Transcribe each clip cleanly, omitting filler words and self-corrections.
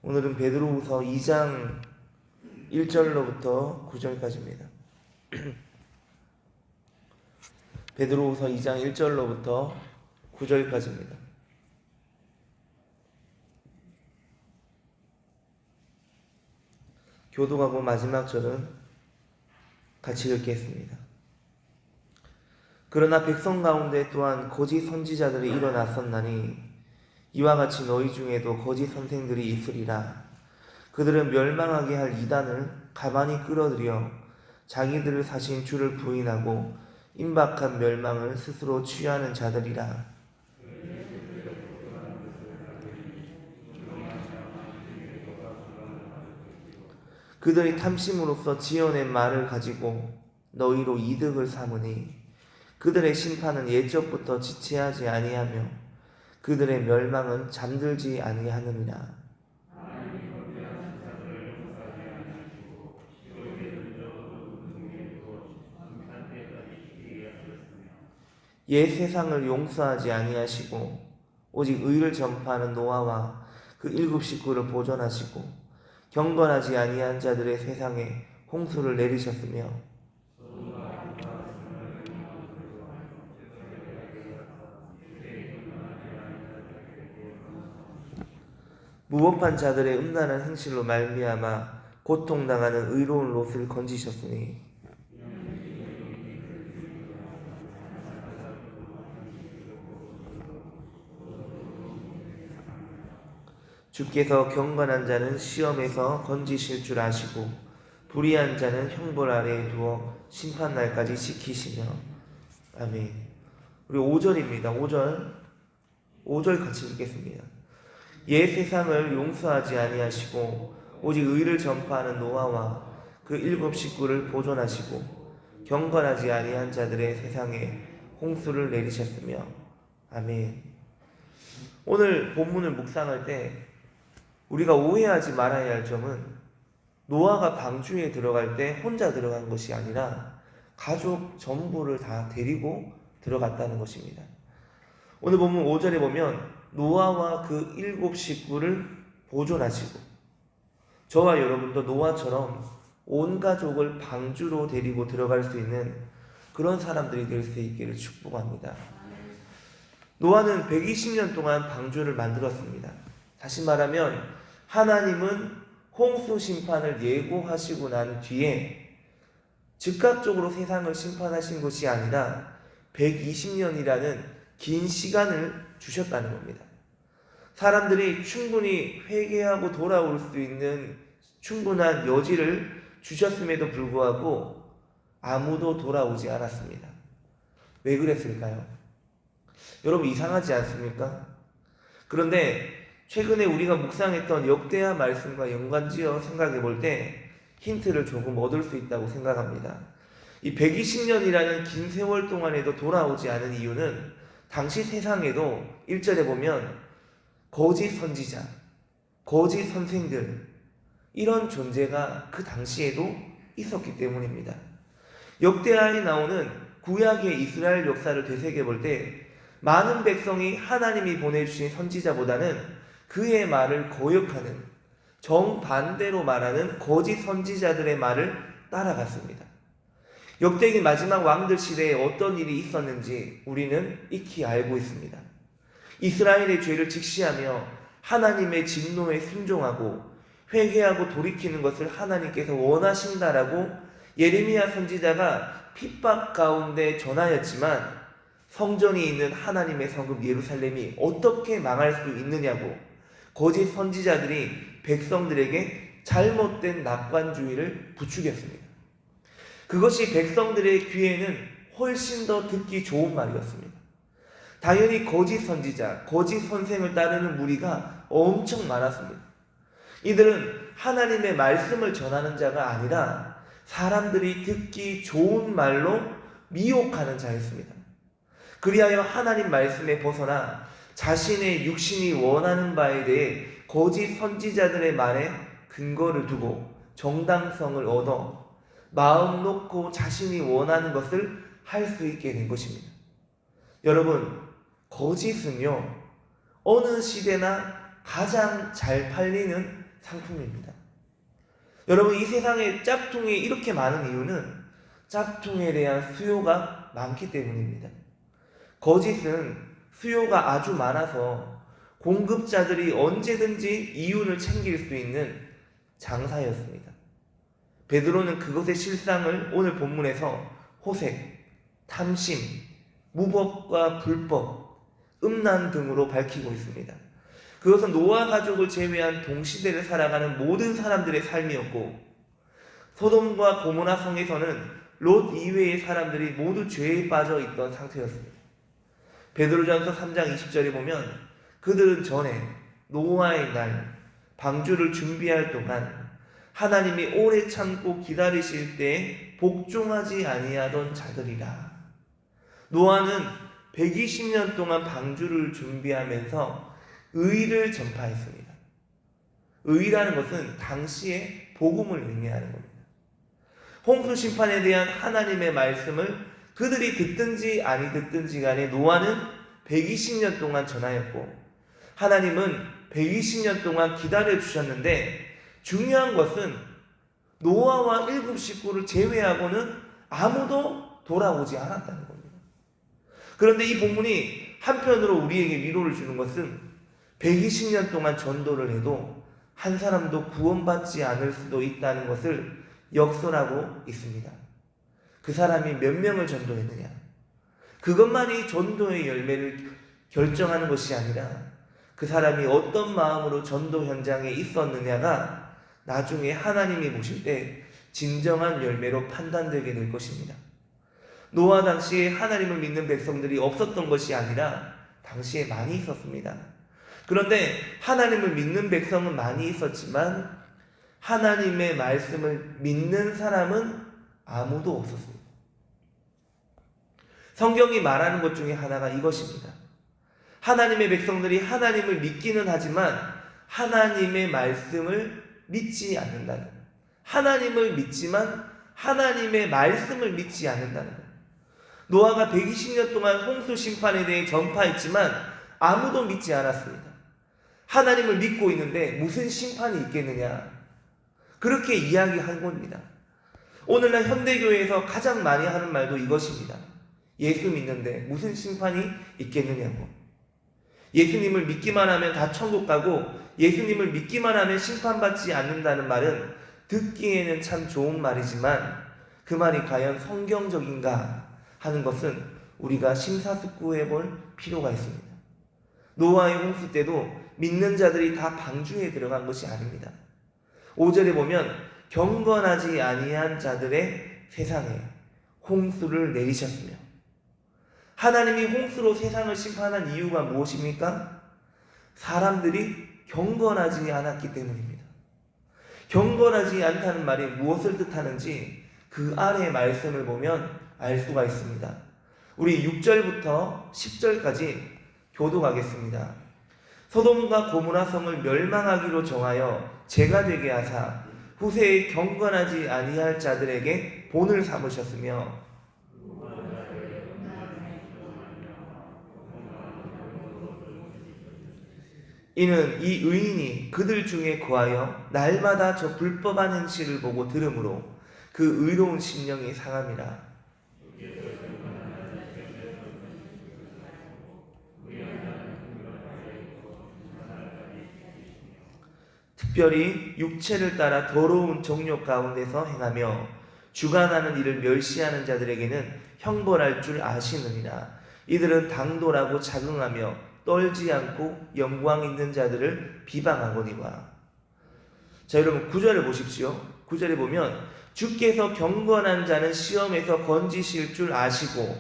오늘은 베드로후서 2장 1절로부터 9절까지입니다. 베드로후서 2장 1절로부터 9절까지입니다. 교독하고 마지막 절은 같이 읽겠습니다. 그러나 백성 가운데 또한 거짓 선지자들이 일어났었나니 이와 같이 너희 중에도 거짓 선생들이 있으리라. 그들은 멸망하게 할 이단을 가만히 끌어들여 자기들을 사신 주를 부인하고 임박한 멸망을 스스로 취하는 자들이라. 그들이 탐심으로써 지어낸 말을 가지고 너희로 이득을 삼으니 그들의 심판은 예적부터 지체하지 아니하며 그들의 멸망은 잠들지 아니하느니라. 옛 세상을 용서하지 아니하시고 오직 의를 전파하는 노아와 그 7 식구를 보존하시고 경건하지 아니한 자들의 세상에 홍수를 내리셨으며 무법한 자들의 음란한 행실로 말미암아 고통당하는 의로운 롯을 건지셨으니 주께서 경건한 자는 시험에서 건지실 줄 아시고 불의한 자는 형벌 아래에 두어 심판날까지 지키시며. 아멘. 우리 5절입니다. 5절 같이 읽겠습니다. 옛 세상을 용서하지 아니하시고 오직 의를 전파하는 노아와 그 7 식구를 보존하시고 경건하지 아니한 자들의 세상에 홍수를 내리셨으며. 아멘. 오늘 본문을 묵상할 때 우리가 오해하지 말아야 할 점은 노아가 방주에 들어갈 때 혼자 들어간 것이 아니라 가족 전부를 다 데리고 들어갔다는 것입니다. 오늘 본문 5절에 보면 노아와 그 7 식구를 보존하시고 저와 여러분도 노아처럼 온 가족을 방주로 데리고 들어갈 수 있는 그런 사람들이 될 수 있기를 축복합니다. 노아는 120년 동안 방주를 만들었습니다. 다시 말하면 하나님은 홍수 심판을 예고하시고 난 뒤에 즉각적으로 세상을 심판하신 것이 아니라 120년이라는 긴 시간을 주셨다는 겁니다. 사람들이 충분히 회개하고 돌아올 수 있는 충분한 여지를 주셨음에도 불구하고 아무도 돌아오지 않았습니다. 왜 그랬을까요? 여러분 이상하지 않습니까? 그런데 최근에 우리가 묵상했던 역대하 말씀과 연관지어 생각해 볼 때 힌트를 조금 얻을 수 있다고 생각합니다. 이 120년이라는 긴 세월 동안에도 돌아오지 않은 이유는 당시 세상에도 1절에 보면 거짓 선지자, 거짓 선생들 이런 존재가 그 당시에도 있었기 때문입니다. 역대하에 나오는 구약의 이스라엘 역사를 되새겨 볼 때 많은 백성이 하나님이 보내주신 선지자보다는 그의 말을 거역하는 정반대로 말하는 거짓 선지자들의 말을 따라갔습니다. 역대기 마지막 왕들 시대에 어떤 일이 있었는지 우리는 익히 알고 있습니다. 이스라엘의 죄를 직시하며 하나님의 진노에 순종하고 회개하고 돌이키는 것을 하나님께서 원하신다라고 예레미야 선지자가 핍박 가운데 전하였지만 성전이 있는 하나님의 성읍 예루살렘이 어떻게 망할 수 있느냐고 거짓 선지자들이 백성들에게 잘못된 낙관주의를 부추겼습니다. 그것이 백성들의 귀에는 훨씬 더 듣기 좋은 말이었습니다. 당연히 거짓 선지자, 거짓 선생을 따르는 무리가 엄청 많았습니다. 이들은 하나님의 말씀을 전하는 자가 아니라 사람들이 듣기 좋은 말로 미혹하는 자였습니다. 그리하여 하나님 말씀에 벗어나 자신의 육신이 원하는 바에 대해 거짓 선지자들의 말에 근거를 두고 정당성을 얻어 마음 놓고 자신이 원하는 것을 할 수 있게 된 것입니다. 여러분, 거짓은요 어느 시대나 가장 잘 팔리는 상품입니다. 여러분, 이 세상에 짝퉁이 이렇게 많은 이유는 짝퉁에 대한 수요가 많기 때문입니다. 거짓은 수요가 아주 많아서 공급자들이 언제든지 이윤을 챙길 수 있는 장사였습니다. 베드로는 그것의 실상을 오늘 본문에서 호색, 탐심, 무법과 불법, 음란 등으로 밝히고 있습니다. 그것은 노아 가족을 제외한 동시대를 살아가는 모든 사람들의 삶이었고, 소돔과 고모라 성에서는 롯 이외의 사람들이 모두 죄에 빠져 있던 상태였습니다. 베드로전서 3장 20절에 보면 그들은 전에 노아의 날 방주를 준비할 동안 하나님이 오래 참고 기다리실 때에 복종하지 아니하던 자들이라. 노아는 120년 동안 방주를 준비하면서 의를 전파했습니다. 의라는 것은 당시의 복음을 의미하는 겁니다. 홍수 심판에 대한 하나님의 말씀을 그들이 듣든지 아니 듣든지 간에 노아는 120년 동안 전하였고, 하나님은 120년 동안 기다려 주셨는데, 중요한 것은 노아와 7 식구를 제외하고는 아무도 돌아오지 않았다는 겁니다. 그런데 이 본문이 한편으로 우리에게 위로를 주는 것은 120년 동안 전도를 해도 한 사람도 구원받지 않을 수도 있다는 것을 역설하고 있습니다. 그 사람이 몇 명을 전도했느냐, 그것만이 전도의 열매를 결정하는 것이 아니라 그 사람이 어떤 마음으로 전도 현장에 있었느냐가 나중에 하나님이 보실 때 진정한 열매로 판단되게 될 것입니다. 노아 당시에 하나님을 믿는 백성들이 없었던 것이 아니라 당시에 많이 있었습니다. 그런데 하나님을 믿는 백성은 많이 있었지만 하나님의 말씀을 믿는 사람은 아무도 없었습니다. 성경이 말하는 것 중에 하나가 이것입니다. 하나님의 백성들이 하나님을 믿기는 하지만 하나님의 말씀을 믿지 않는다는 거예요. 하나님을 믿지만 하나님의 말씀을 믿지 않는다는 거예요. 노아가 120년 동안 홍수 심판에 대해 전파했지만 아무도 믿지 않았습니다. 하나님을 믿고 있는데 무슨 심판이 있겠느냐, 그렇게 이야기한 겁니다. 오늘날 현대교회에서 가장 많이 하는 말도 이것입니다. 예수 믿는데 무슨 심판이 있겠느냐고. 예수님을 믿기만 하면 다 천국 가고 예수님을 믿기만 하면 심판받지 않는다는 말은 듣기에는 참 좋은 말이지만 그 말이 과연 성경적인가 하는 것은 우리가 심사숙고해 볼 필요가 있습니다. 노아의 홍수 때도 믿는 자들이 다 방주에 들어간 것이 아닙니다. 5절에 보면 경건하지 아니한 자들의 세상에 홍수를 내리셨으며, 하나님이 홍수로 세상을 심판한 이유가 무엇입니까? 사람들이 경건하지 않았기 때문입니다. 경건하지 않다는 말이 무엇을 뜻하는지 그 아래 말씀을 보면 알 수가 있습니다. 우리 6절부터 10절까지 교독하겠습니다. 소돔과 고모라 성을 멸망하기로 정하여 죄가 되게 하사 후세에 경건하지 아니할 자들에게 본을 삼으셨으며, 이는 이 의인이 그들 중에 거하여 날마다 저 불법한 행실을 보고 들으므로 그 의로운 심령이 상함이라. 특별히 육체를 따라 더러운 정욕 가운데서 행하며 주관하는 일을 멸시하는 자들에게는 형벌할 줄 아시느니라. 이들은 당돌하고 자긍하며 떨지 않고 영광 있는 자들을 비방하거니와. 자, 여러분 9절을 보십시오. 9절에 보면 주께서 경건한 자는 시험에서 건지실 줄 아시고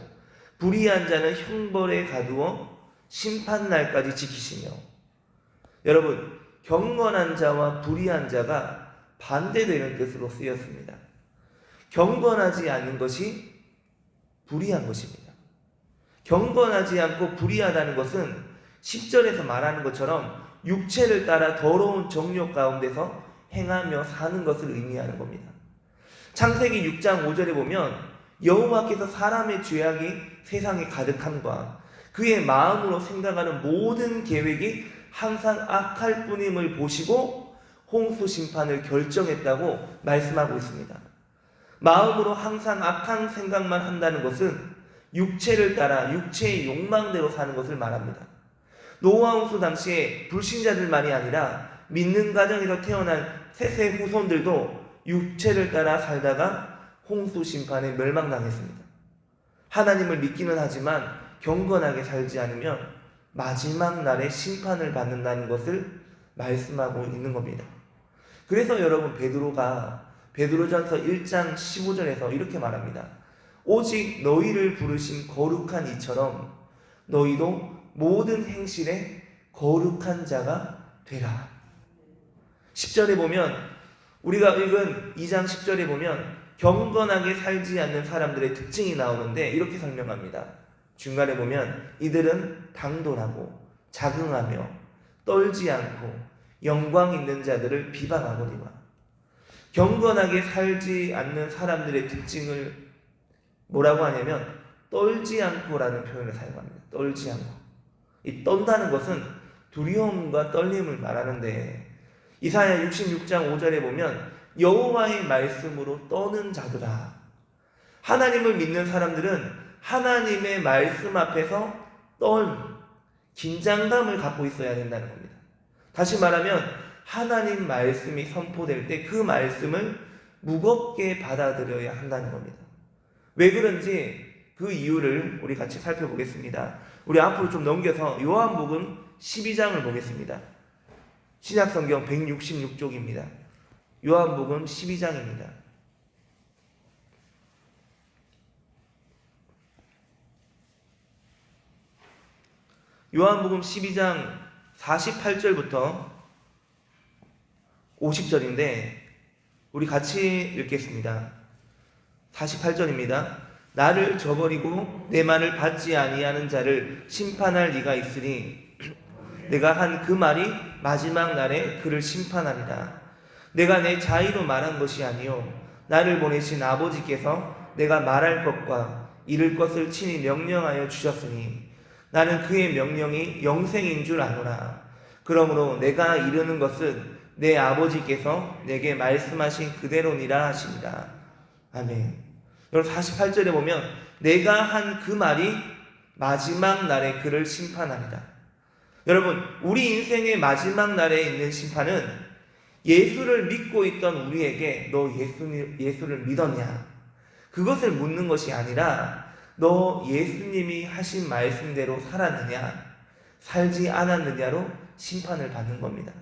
불의한 자는 형벌에 가두어 심판날까지 지키시며. 여러분, 경건한 자와 불의한 자가 반대되는 뜻으로 쓰였습니다. 경건하지 않은 것이 불의한 것입니다. 경건하지 않고 불의하다는 것은 10절에서 말하는 것처럼 육체를 따라 더러운 정욕 가운데서 행하며 사는 것을 의미하는 겁니다. 창세기 6장 5절에 보면 여호와께서 사람의 죄악이 세상에 가득함과 그의 마음으로 생각하는 모든 계획이 항상 악할 뿐임을 보시고 홍수 심판을 결정했다고 말씀하고 있습니다. 마음으로 항상 악한 생각만 한다는 것은 육체를 따라 육체의 욕망대로 사는 것을 말합니다. 노아 홍수 당시에 불신자들만이 아니라 믿는 가정에서 태어난 셋의 후손들도 육체를 따라 살다가 홍수 심판에 멸망당했습니다. 하나님을 믿기는 하지만 경건하게 살지 않으면 마지막 날에 심판을 받는다는 것을 말씀하고 있는 겁니다. 그래서 여러분, 베드로전서 1장 15절에서 이렇게 말합니다. 오직 너희를 부르신 거룩한 이처럼 너희도 모든 행실에 거룩한 자가 되라. 10절에 보면, 우리가 읽은 2장 10절에 보면 경건하게 살지 않는 사람들의 특징이 나오는데 이렇게 설명합니다. 중간에 보면 이들은 당돌하고 자긍하며 떨지 않고 영광 있는 자들을 비방하거니와. 경건하게 살지 않는 사람들의 특징을 뭐라고 하냐면 떨지 않고라는 표현을 사용합니다. 떨지 않고. 이 떤다는 것은 두려움과 떨림을 말하는데, 이사야 66장 5절에 보면 여호와의 말씀으로 떠는 자들아. 하나님을 믿는 사람들은 하나님의 말씀 앞에서 긴장감을 갖고 있어야 된다는 겁니다. 다시 말하면 하나님 말씀이 선포될 때 그 말씀을 무겁게 받아들여야 한다는 겁니다. 왜 그런지 그 이유를 우리 같이 살펴보겠습니다. 우리 앞으로 좀 넘겨서 요한복음 12장을 보겠습니다. 신약성경 166쪽입니다. 요한복음 12장입니다. 요한복음 12장 48절부터 50절인데 우리 같이 읽겠습니다. 48절입니다. 나를 저버리고 내 말을 받지 아니하는 자를 심판할 이가 있으니 내가 한 그 말이 마지막 날에 그를 심판하리라. 내가 내 자의로 말한 것이 아니요 나를 보내신 아버지께서 내가 말할 것과 이룰 것을 친히 명령하여 주셨으니 나는 그의 명령이 영생인 줄 아노라. 그러므로 내가 이르는 것은 내 아버지께서 내게 말씀하신 그대로니라 하시니라. 아멘. 여러분, 48절에 보면 내가 한 그 말이 마지막 날에 그를 심판하리라. 여러분, 우리 인생의 마지막 날에 있는 심판은 예수를 믿고 있던 우리에게 너 예수를 믿었냐? 그것을 묻는 것이 아니라 너 예수님이 하신 말씀대로 살았느냐? 살지 않았느냐로 심판을 받는 겁니다.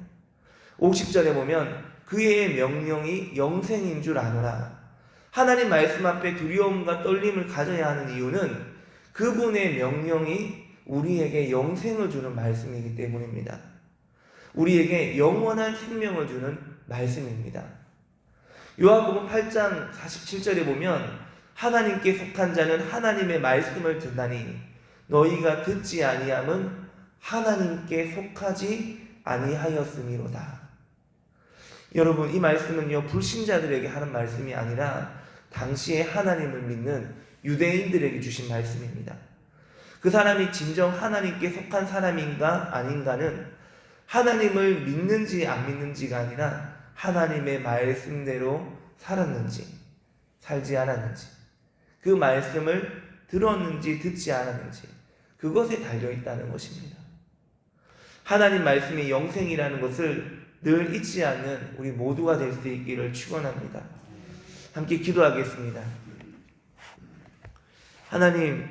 50절에 보면 그의 명령이 영생인 줄 아노라. 하나님 말씀 앞에 두려움과 떨림을 가져야 하는 이유는 그분의 명령이 우리에게 영생을 주는 말씀이기 때문입니다. 우리에게 영원한 생명을 주는 말씀입니다. 요한복음 8장 47절에 보면 하나님께 속한 자는 하나님의 말씀을 듣나니 너희가 듣지 아니함은 하나님께 속하지 아니하였음이로다. 여러분, 이 말씀은요 불신자들에게 하는 말씀이 아니라 당시에 하나님을 믿는 유대인들에게 주신 말씀입니다. 그 사람이 진정 하나님께 속한 사람인가 아닌가는 하나님을 믿는지 안 믿는지가 아니라 하나님의 말씀대로 살았는지 살지 않았는지, 그 말씀을 들었는지 듣지 않았는지, 그것에 달려있다는 것입니다. 하나님 말씀이 영생이라는 것을 늘 잊지 않는 우리 모두가 될 수 있기를 축원합니다. 함께 기도하겠습니다. 하나님,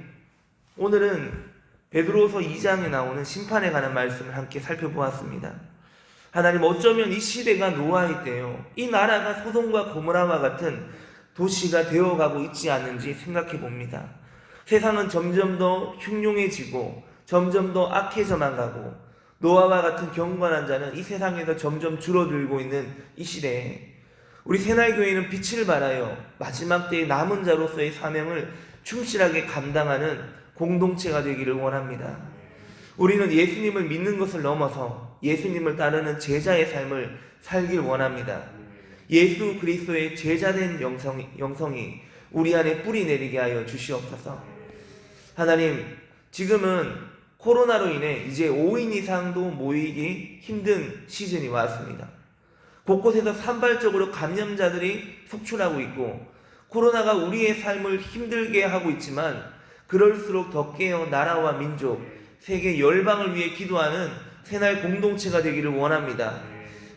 오늘은 베드로서 2장에 나오는 심판에 관한 말씀을 함께 살펴보았습니다. 하나님, 어쩌면 이 시대가 노아의 때요, 이 나라가 소돔과 고모라와 같은 도시가 되어가고 있지 않는지 생각해 봅니다. 세상은 점점 더 흉흉해지고 점점 더 악해져만 가고 노아와 같은 경건한 자는 이 세상에서 점점 줄어들고 있는 이 시대에 우리 새날교회는 빛을 발하여 마지막 때의 남은 자로서의 사명을 충실하게 감당하는 공동체가 되기를 원합니다. 우리는 예수님을 믿는 것을 넘어서 예수님을 따르는 제자의 삶을 살길 원합니다. 예수 그리스도의 제자된 영성이 우리 안에 뿌리 내리게 하여 주시옵소서. 하나님, 지금은 코로나로 인해 이제 5인 이상도 모이기 힘든 시즌이 왔습니다. 곳곳에서 산발적으로 감염자들이 속출하고 있고 코로나가 우리의 삶을 힘들게 하고 있지만 그럴수록 더 깨어 나라와 민족, 세계 열방을 위해 기도하는 새날 공동체가 되기를 원합니다.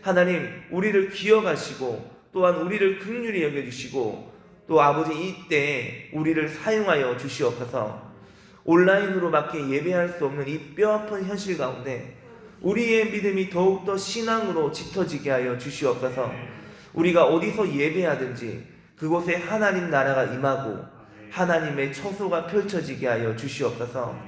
하나님, 우리를 기억하시고 또한 우리를 긍휼히 여겨주시고 또 아버지 이때 우리를 사용하여 주시옵소서. 온라인으로밖에 예배할 수 없는 이 뼈아픈 현실 가운데 우리의 믿음이 더욱더 신앙으로 짙어지게 하여 주시옵소서. 우리가 어디서 예배하든지 그곳에 하나님 나라가 임하고 하나님의 처소가 펼쳐지게 하여 주시옵소서.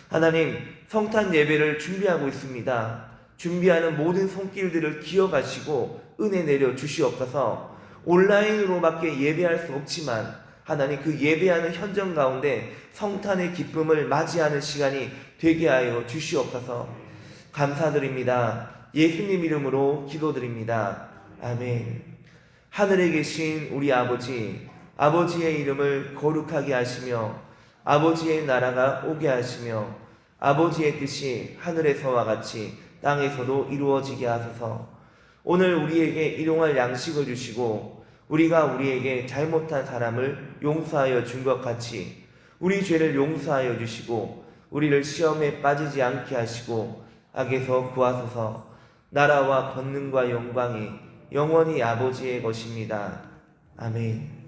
하나님, 성탄 예배를 준비하고 있습니다. 준비하는 모든 손길들을 기억하시고 은혜 내려 주시옵소서. 온라인으로밖에 예배할 수 없지만 하나님, 그 예배하는 현장 가운데 성탄의 기쁨을 맞이하는 시간이 되게 하여 주시옵소서. 감사드립니다. 예수님 이름으로 기도드립니다. 아멘. 하늘에 계신 우리 아버지, 아버지의 이름을 거룩하게 하시며 아버지의 나라가 오게 하시며 아버지의 뜻이 하늘에서와 같이 땅에서도 이루어지게 하소서. 오늘 우리에게 일용할 양식을 주시고 우리가 우리에게 잘못한 사람을 용서하여 준 것 같이 우리 죄를 용서하여 주시고 우리를 시험에 빠지지 않게 하시고 악에서 구하소서. 나라와 권능과 영광이 영원히 아버지의 것입니다. 아멘.